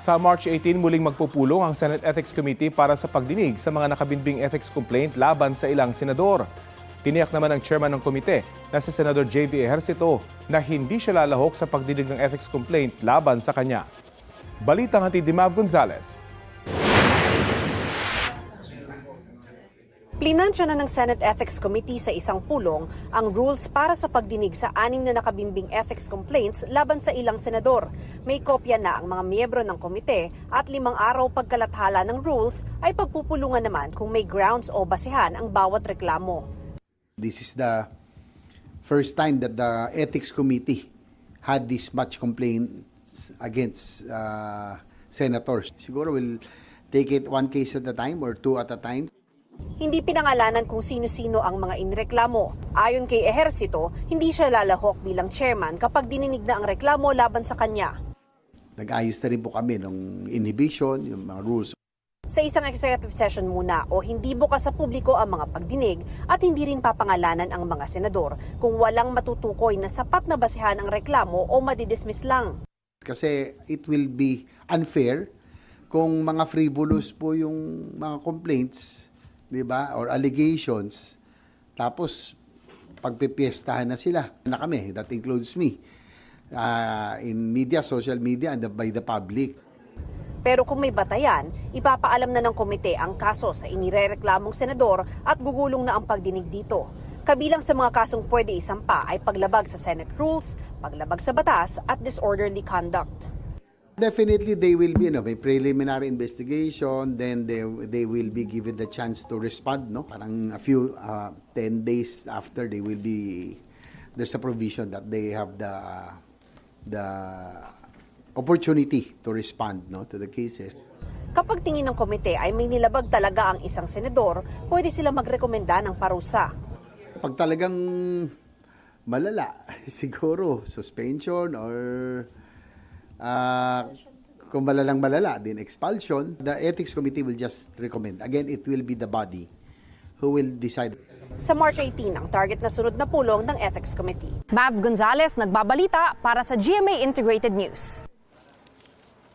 Sa March 18, muling magpupulong ang Senate Ethics Committee para sa pagdinig sa mga nakabinbing ethics complaint laban sa ilang senador. Tiniyak naman ng chairman ng komite na si Senador J.V. Ejercito na hindi siya lalahok sa pagdinig ng ethics complaint laban sa kanya. Balitang hatid ni Mav Gonzalez. Plinansya na ng Senate Ethics Committee sa isang pulong ang rules para sa pagdinig sa 6 na nakabimbing ethics complaints laban sa ilang senador. May kopya na ang mga miyembro ng komite at 5 araw pagkalathala ng rules ay pagpupulungan naman kung may grounds o basehan ang bawat reklamo. This is the first time that the Ethics Committee had this much complaints against senators. Siguro we'll take it one case at a time or two at a time. Hindi pinangalanan kung sino-sino ang mga inreklamo. Ayon kay Ejercito, hindi siya lalahok bilang chairman kapag dininig na ang reklamo laban sa kanya. Nag-ayos na rin po kami ng inhibition, yung mga rules. Sa isang executive session muna o hindi bukas sa publiko ang mga pagdinig at hindi rin papangalanan ang mga senador kung walang matutukoy na sapat na basehan ang reklamo o madidismiss lang. Kasi it will be unfair kung mga frivolous po yung mga complaints, di ba, or allegations, tapos pagpipiestahan na sila na kami, that includes me, in media, social media, and by the public. Pero kung may batayan, ipapaalam na ng komite ang kaso sa inirereklamong senador at gugulong na ang pagdinig dito. Kabilang sa mga kasong pwede isampa ay paglabag sa Senate rules, paglabag sa batas at disorderly conduct. Definitely, they will be, may preliminary investigation, then they will be given the chance to respond, no? Parang a few, 10 days after, they will be, there's a provision that they have the opportunity to respond, no, to the cases. Kapag tingin ng komite ay may nilabag talaga ang isang senador, pwede sila magrekomenda ng parusa. Pag talagang malala, siguro suspension or kung malala, din expulsion. The Ethics Committee will just recommend. Again, it will be the body who will decide. Sa March 18, ang target na sunod na pulong ng Ethics Committee. Mav Gonzalez nagbabalita para sa GMA Integrated News.